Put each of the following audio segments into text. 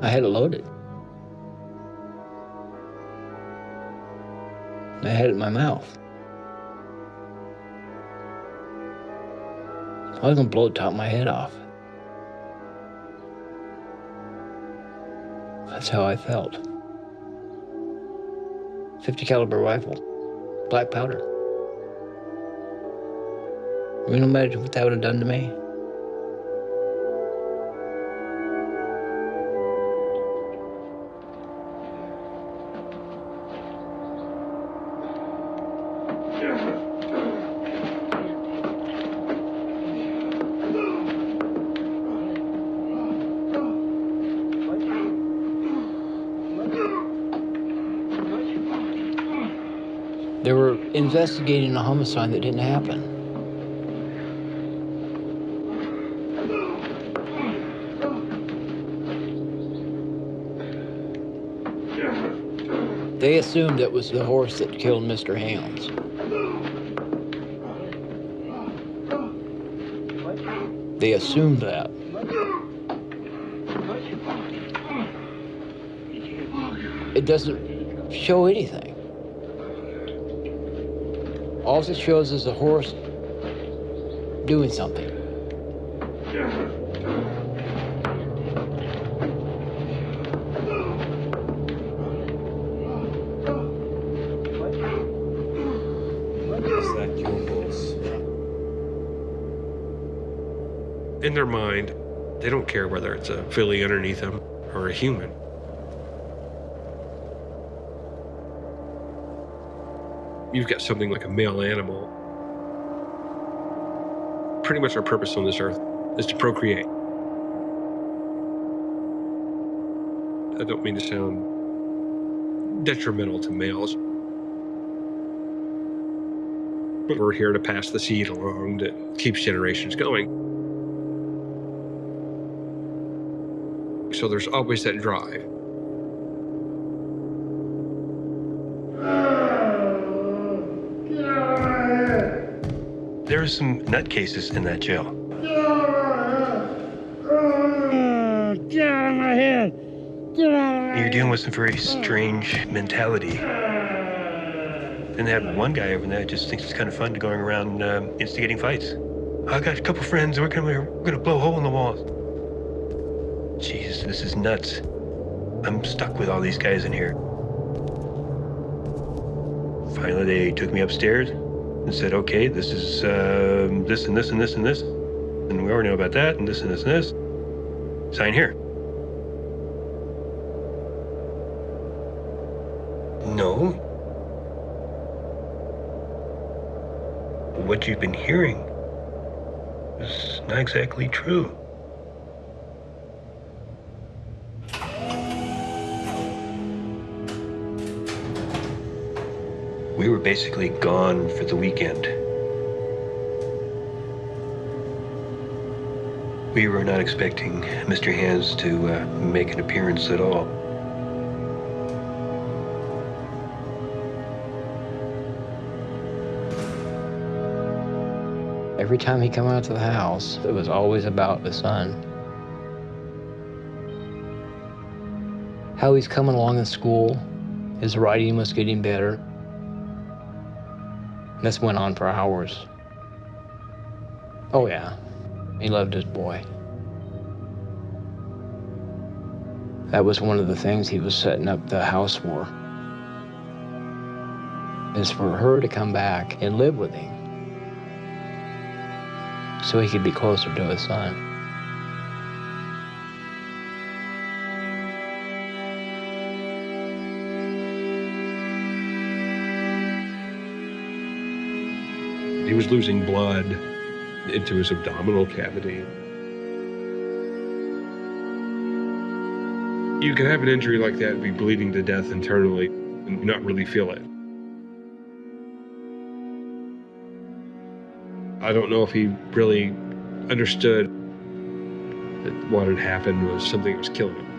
I had it loaded. I had it in my mouth. I was gonna blow the top of my head off. That's how I felt. 50 caliber rifle, black powder. You can imagine what that would have done to me. They were investigating a homicide that didn't happen. They assumed it was the horse that killed Mr. Hands. They assumed that. It doesn't show anything. All it shows is a horse doing something. Is that your horse? In their mind, they don't care whether it's a filly underneath them or a human. You've got something like a male animal. Pretty much our purpose on this earth is to procreate. I don't mean to sound detrimental to males, but we're here to pass the seed along that keeps generations going. So there's always that drive. There are some nutcases in that jail. Get out of my head! Get out of my You're dealing with some very strange mentality. Then they have one guy over there that just thinks it's kind of fun to going around instigating fights. I got a couple friends, we're gonna blow a hole in the wall. Jesus, this is nuts. I'm stuck with all these guys in here. Finally, they took me upstairs and said, okay, this is this and this and this and this. And we already know about that and this and this and this. Sign here. No. What you've been hearing is not exactly true. We were basically gone for the weekend. We were not expecting Mr. Hands to make an appearance at all. Every time he come out to the house, it was always about the son. How he's coming along in school, his writing was getting better. This went on for hours. Oh yeah, he loved his boy. That was one of the things he was setting up the house for, is for her to come back and live with him so he could be closer to his son. He was losing blood into his abdominal cavity. You can have an injury like that and be bleeding to death internally and not really feel it. I don't know if he really understood that what had happened was something that was killing him.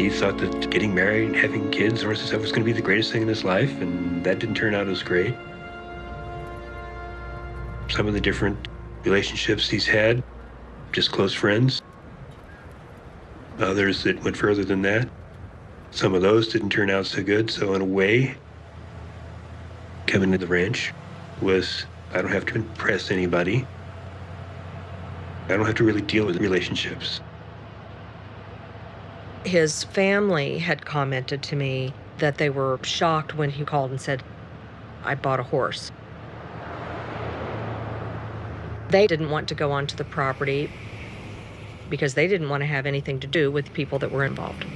He thought that getting married and having kids and stuff was going to be the greatest thing in his life, and that didn't turn out as great. Some of the different relationships he's had, just close friends. Others that went further than that. Some of those didn't turn out so good, so in a way, coming to the ranch was, I don't have to impress anybody. I don't have to really deal with relationships. His family had commented to me that they were shocked when he called and said, I bought a horse. They didn't want to go onto the property because they didn't want to have anything to do with people that were involved.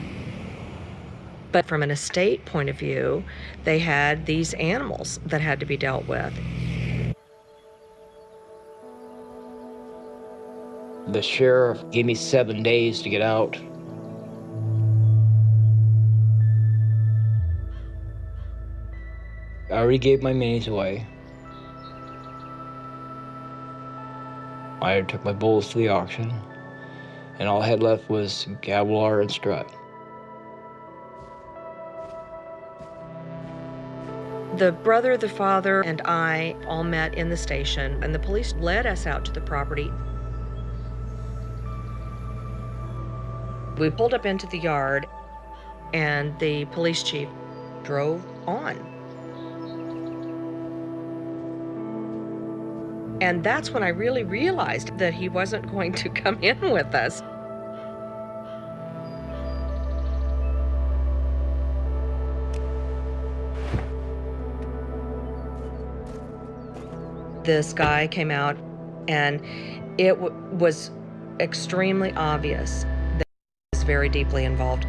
But from an estate point of view, they had these animals that had to be dealt with. The sheriff gave me 7 days to get out. I already gave my minis away. I took my bulls to the auction, and all I had left was Gavilar and Strut. The brother, the father, and I all met in the station, and the police led us out to the property. We pulled up into the yard, and the police chief drove on. And that's when I really realized that he wasn't going to come in with us. This guy came out, and it was extremely obvious that he was very deeply involved.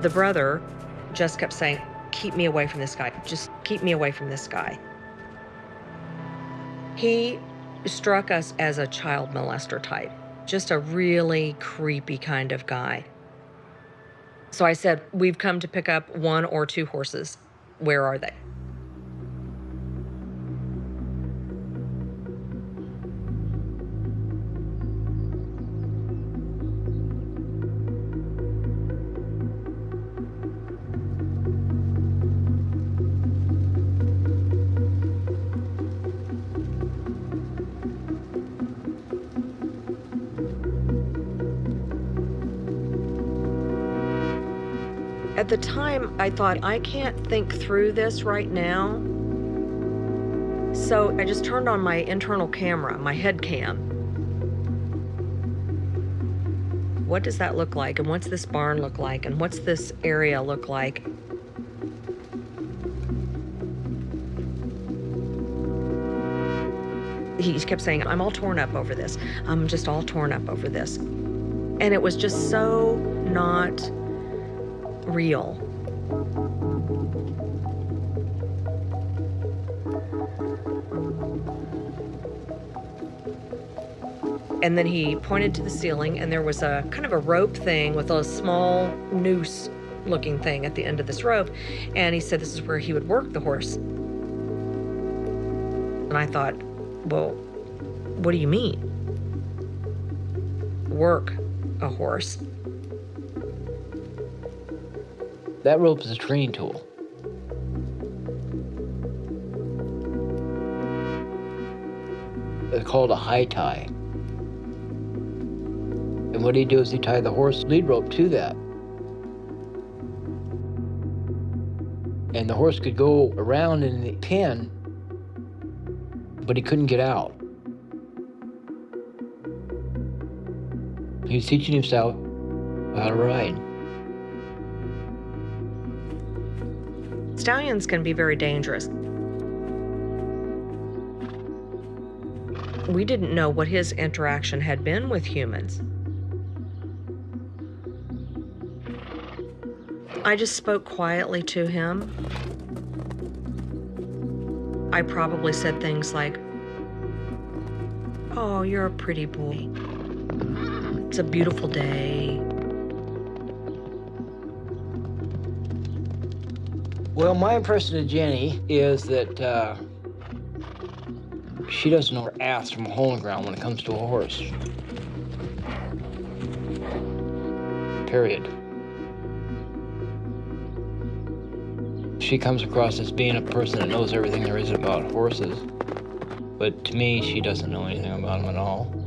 The brother just kept saying, keep me away from this guy. Just keep me away from this guy. He struck us as a child molester type, just a really creepy kind of guy. So I said, we've come to pick up 1 or 2 horses. Where are they? At the time, I thought, I can't think through this right now. So I just turned on my internal camera, my head cam. What does that look like? And what's this barn look like? And what's this area look like? He kept saying, I'm all torn up over this. I'm just all torn up over this. And it was just so not real. And then he pointed to the ceiling, and there was a kind of a rope thing with a small noose looking thing at the end of this rope. And he said this is where he would work the horse. And I thought, well, what do you mean? Work a horse? That rope is a training tool. It's called a high tie. And what he'd do is he'd tie the horse lead rope to that. And the horse could go around in the pen, but he couldn't get out. He was teaching himself how to ride. Stallions can be very dangerous. We didn't know what his interaction had been with humans. I just spoke quietly to him. I probably said things like, oh, you're a pretty boy. It's a beautiful day. Well, my impression of Jenny is that she doesn't know her ass from a hole in the ground when it comes to a horse. period. She comes across as being a person that knows everything there is about horses, but to me, she doesn't know anything about them at all.